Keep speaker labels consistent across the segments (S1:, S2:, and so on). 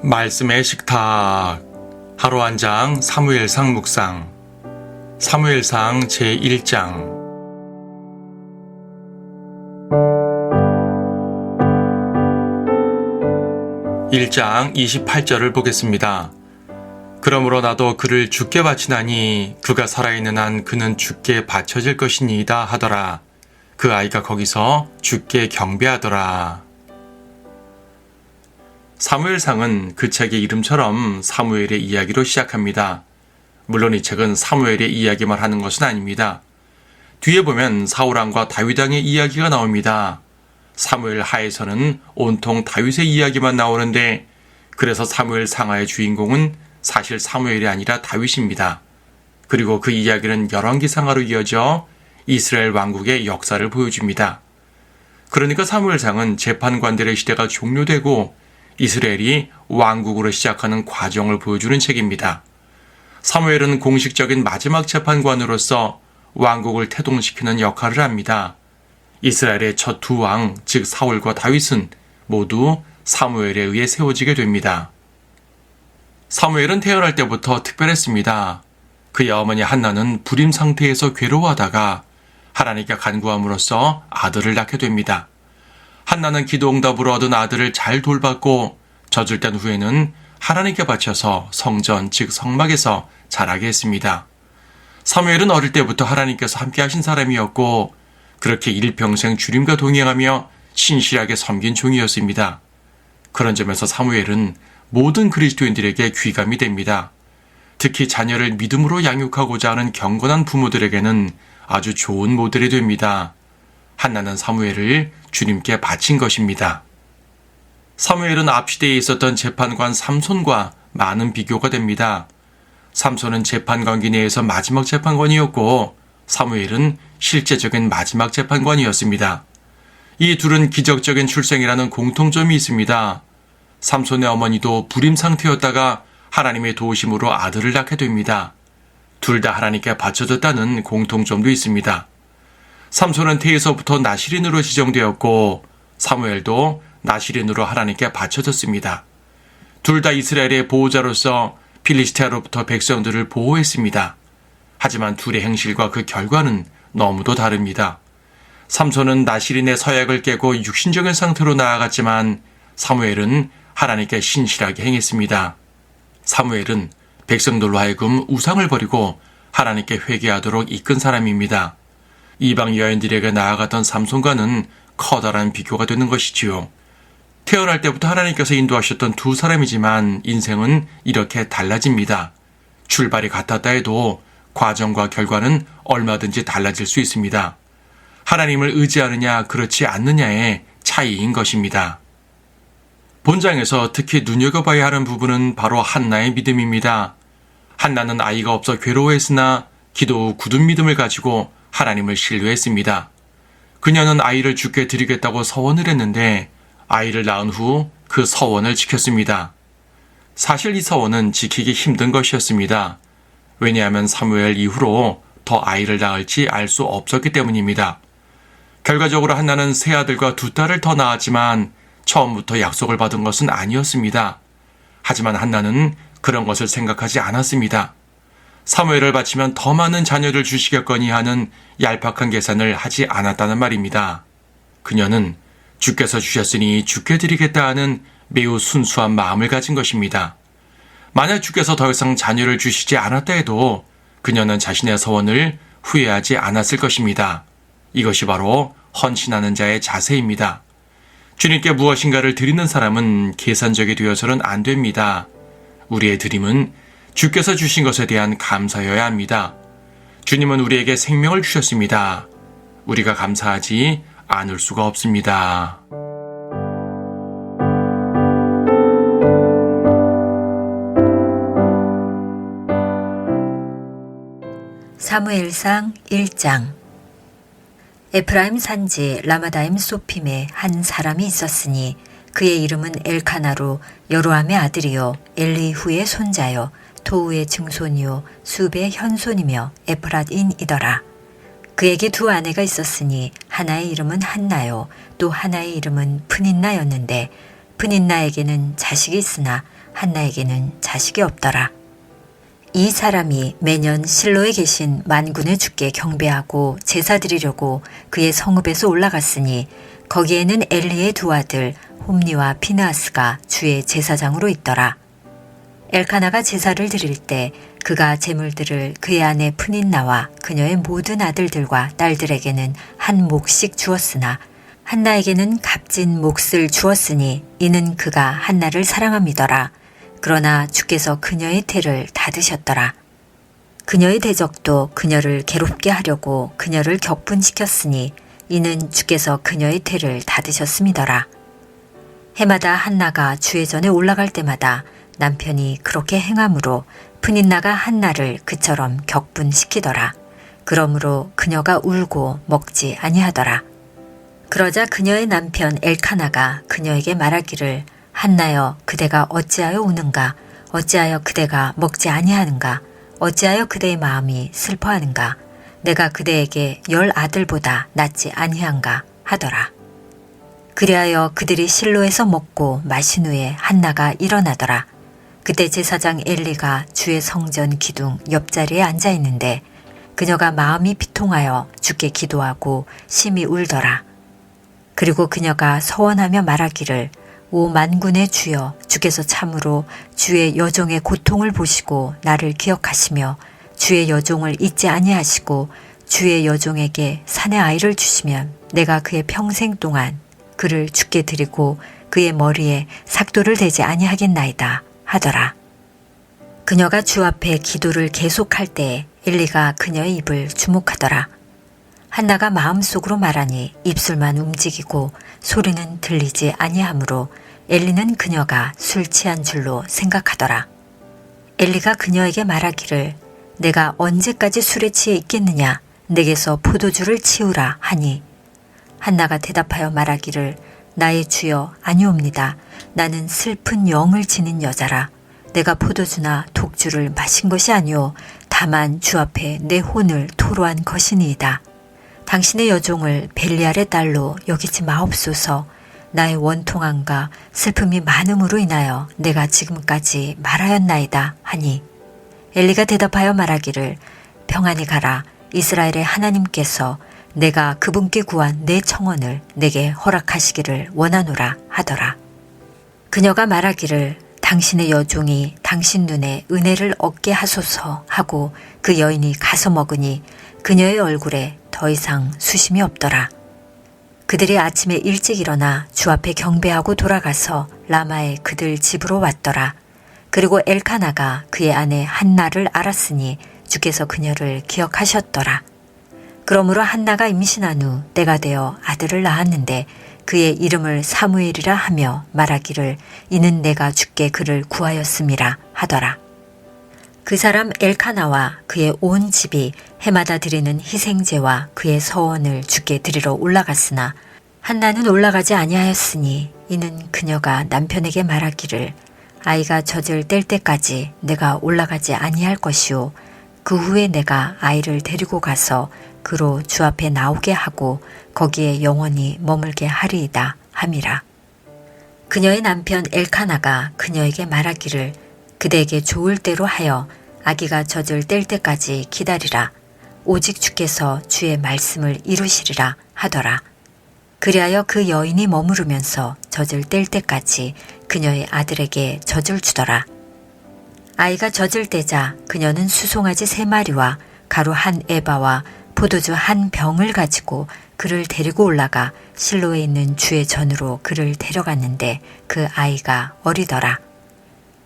S1: 말씀의 식탁 하루 한 장 사무엘상 묵상 사무엘상 제1장 1장 28절을 보겠습니다. 그러므로 나도 그를 주께 바치나니 그가 살아있는 한 그는 주께 바쳐질 것이니이다 하더라. 그 아이가 거기서 주께 경배하더라. 사무엘상은 그 책의 이름처럼 사무엘의 이야기로 시작합니다. 물론 이 책은 사무엘의 이야기만 하는 것은 아닙니다. 뒤에 보면 사울왕과 다윗왕의 이야기가 나옵니다. 사무엘 하에서는 온통 다윗의 이야기만 나오는데 그래서 사무엘 상하의 주인공은 사실 사무엘이 아니라 다윗입니다. 그리고 그 이야기는 열왕기상하로 이어져 이스라엘 왕국의 역사를 보여줍니다. 그러니까 사무엘상은 재판관들의 시대가 종료되고 이스라엘이 왕국으로 시작하는 과정을 보여주는 책입니다. 사무엘은 공식적인 마지막 재판관으로서 왕국을 태동시키는 역할을 합니다. 이스라엘의 첫 두 왕, 즉 사울과 다윗은 모두 사무엘에 의해 세워지게 됩니다. 사무엘은 태어날 때부터 특별했습니다. 그의 어머니 한나는 불임 상태에서 괴로워하다가 하나님께 간구함으로써 아들을 낳게 됩니다. 한나는 기도응답으로 얻은 아들을 잘 돌봤고 젖을 뗀 후에는 하나님께 바쳐서 성전 즉 성막에서 자라게 했습니다. 사무엘은 어릴 때부터 하나님께서 함께 하신 사람이었고 그렇게 일평생 주님과 동행하며 신실하게 섬긴 종이었습니다. 그런 점에서 사무엘은 모든 그리스도인들에게 귀감이 됩니다. 특히 자녀를 믿음으로 양육하고자 하는 경건한 부모들에게는 아주 좋은 모델이 됩니다. 한나는 사무엘을 주님께 바친 것입니다. 사무엘은 앞시대에 있었던 재판관 삼손과 많은 비교가 됩니다. 삼손은 재판관기 내에서 마지막 재판관이었고 사무엘은 실제적인 마지막 재판관이었습니다. 이 둘은 기적적인 출생이라는 공통점이 있습니다. 삼손의 어머니도 불임 상태였다가 하나님의 도우심으로 아들을 낳게 됩니다. 둘 다 하나님께 바쳐졌다는 공통점도 있습니다. 삼손은 태에서부터 나실인으로 지정되었고 사무엘도 나실인으로 하나님께 바쳐졌습니다. 둘 다 이스라엘의 보호자로서 필리스테아로부터 백성들을 보호했습니다. 하지만 둘의 행실과 그 결과는 너무도 다릅니다. 삼손은 나실인의 서약을 깨고 육신적인 상태로 나아갔지만 사무엘은 하나님께 신실하게 행했습니다. 사무엘은 백성들로 하여금 우상을 버리고 하나님께 회개하도록 이끈 사람입니다. 이방 여인들에게 나아갔던 삼손과는 커다란 비교가 되는 것이지요. 태어날 때부터 하나님께서 인도하셨던 두 사람이지만 인생은 이렇게 달라집니다. 출발이 같았다 해도 과정과 결과는 얼마든지 달라질 수 있습니다. 하나님을 의지하느냐 그렇지 않느냐의 차이인 것입니다. 본장에서 특히 눈여겨봐야 하는 부분은 바로 한나의 믿음입니다. 한나는 아이가 없어 괴로워했으나 기도 후 굳은 믿음을 가지고 하나님을 신뢰했습니다. 그녀는 아이를 주께 드리겠다고 서원을 했는데 아이를 낳은 후 그 서원을 지켰습니다. 사실 이 서원은 지키기 힘든 것이었습니다. 왜냐하면 사무엘 이후로 더 아이를 낳을지 알 수 없었기 때문입니다. 결과적으로 한나는 세 아들과 두 딸을 더 낳았지만 처음부터 약속을 받은 것은 아니었습니다. 하지만 한나는 그런 것을 생각하지 않았습니다. 사무엘을 바치면 더 많은 자녀를 주시겠거니 하는 얄팍한 계산을 하지 않았다는 말입니다. 그녀는 주께서 주셨으니 주께 드리겠다 하는 매우 순수한 마음을 가진 것입니다. 만약 주께서 더 이상 자녀를 주시지 않았다 해도 그녀는 자신의 서원을 후회하지 않았을 것입니다. 이것이 바로 헌신하는 자의 자세입니다. 주님께 무엇인가를 드리는 사람은 계산적이 되어서는 안 됩니다. 우리의 드림은 주께서 주신 것에 대한 감사여야 합니다. 주님은 우리에게 생명을 주셨습니다. 우리가 감사하지 않을 수가 없습니다.
S2: 사무엘상 1장 에프라임 산지 라마다임 소핌에 한 사람이 있었으니 그의 이름은 엘카나로 여로함의 아들이요 엘리후의 손자요 도우의 증손이요 숲의 현손이며 에프랏인이더라. 그에게 두 아내가 있었으니 하나의 이름은 한나요 또 하나의 이름은 푸닌나였는데 브닌나에게는 자식이 있으나 한나에게는 자식이 없더라. 이 사람이 매년 실로에 계신 만군의 주께 경배하고 제사 드리려고 그의 성읍에서 올라갔으니 거기에는 엘리의 두 아들 홈니와 피느하스가 주의 제사장으로 있더라. 엘카나가 제사를 드릴 때 그가 제물들을 그의 아내 프닌나와 그녀의 모든 아들들과 딸들에게는 한 몫씩 주었으나 한나에게는 값진 몫을 주었으니 이는 그가 한나를 사랑함이더라. 그러나 주께서 그녀의 태를 닫으셨더라. 그녀의 대적도 그녀를 괴롭게 하려고 그녀를 격분시켰으니 이는 주께서 그녀의 태를 닫으셨음이더라. 해마다 한나가 주의 전에 올라갈 때마다 남편이 그렇게 행함으로 프닌나가 한나를 그처럼 격분시키더라. 그러므로 그녀가 울고 먹지 아니하더라. 그러자 그녀의 남편 엘카나가 그녀에게 말하기를 한나여 그대가 어찌하여 우는가 어찌하여 그대가 먹지 아니하는가 어찌하여 그대의 마음이 슬퍼하는가 내가 그대에게 10 아들보다 낫지 아니한가 하더라. 그리하여 그들이 실로에서 먹고 마신 후에 한나가 일어나더라. 그때 제사장 엘리가 주의 성전 기둥 옆자리에 앉아 있는데 그녀가 마음이 비통하여 주께 기도하고 심히 울더라. 그리고 그녀가 서원하며 말하기를 오 만군의 주여 주께서 참으로 주의 여종의 고통을 보시고 나를 기억하시며 주의 여종을 잊지 아니하시고 주의 여종에게 사내 아이를 주시면 내가 그의 평생 동안 그를 주께 드리고 그의 머리에 삭도를 대지 아니하겠나이다 하더라. 그녀가 주 앞에 기도를 계속할 때에 엘리가 그녀의 입을 주목하더라. 한나가 마음속으로 말하니 입술만 움직이고 소리는 들리지 아니하므로 엘리는 그녀가 술 취한 줄로 생각하더라. 엘리가 그녀에게 말하기를 내가 언제까지 술에 취해 있겠느냐 내게서 포도주를 치우라 하니 한나가 대답하여 말하기를 나의 주여 아니옵니다. 나는 슬픈 영을 지닌 여자라. 내가 포도주나 독주를 마신 것이 아니오 다만 주 앞에 내 혼을 토로한 것이니이다. 당신의 여종을 벨리알의 딸로 여기지 마옵소서. 나의 원통함과 슬픔이 많음으로 인하여 내가 지금까지 말하였나이다 하니 엘리가 대답하여 말하기를 평안히 가라. 이스라엘의 하나님께서 내가 그분께 구한 내 청혼을 내게 허락하시기를 원하노라 하더라. 그녀가 말하기를 당신의 여종이 당신 눈에 은혜를 얻게 하소서 하고 그 여인이 가서 먹으니 그녀의 얼굴에 더 이상 수심이 없더라. 그들이 아침에 일찍 일어나 주 앞에 경배하고 돌아가서 라마에 그들 집으로 왔더라. 그리고 엘카나가 그의 아내 한나를 알았으니 주께서 그녀를 기억하셨더라. 그러므로 한나가 임신한 후 때가 되어 아들을 낳았는데 그의 이름을 사무엘이라 하며 말하기를 이는 내가 주께 그를 구하였음이라 하더라. 그 사람 엘카나와 그의 온 집이 해마다 드리는 희생제와 그의 서원을 주께 드리러 올라갔으나 한나는 올라가지 아니하였으니 이는 그녀가 남편에게 말하기를 아이가 젖을 뗄 때까지 내가 올라가지 아니할 것이요 그 후에 내가 아이를 데리고 가서 그로 주 앞에 나오게 하고 거기에 영원히 머물게 하리이다 함이라. 그녀의 남편 엘카나가 그녀에게 말하기를 그대에게 좋을 대로 하여 아기가 젖을 뗄 때까지 기다리라. 오직 주께서 주의 말씀을 이루시리라 하더라. 그리하여 그 여인이 머무르면서 젖을 뗄 때까지 그녀의 아들에게 젖을 주더라. 아이가 젖을 떼자 그녀는 수송아지 3마리와 가루 1에바와 포도주 1병을 가지고 그를 데리고 올라가 실로에 있는 주의 전으로 그를 데려갔는데 그 아이가 어리더라.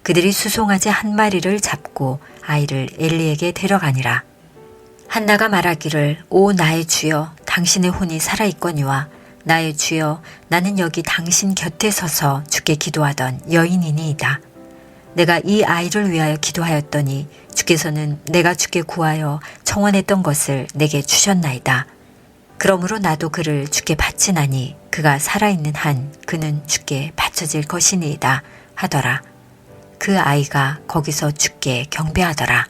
S2: 그들이 수송아지 1마리를 잡고 아이를 엘리에게 데려가니라. 한나가 말하기를 오 나의 주여 당신의 혼이 살아있거니와 나의 주여 나는 여기 당신 곁에 서서 주께 기도하던 여인이니이다. 내가 이 아이를 위하여 기도하였더니 주께서는 내가 주께 구하여 청원했던 것을 내게 주셨나이다. 그러므로 나도 그를 주께 바치나니 그가 살아있는 한 그는 주께 바쳐질 것이니이다 하더라. 그 아이가 거기서 주께 경배하더라.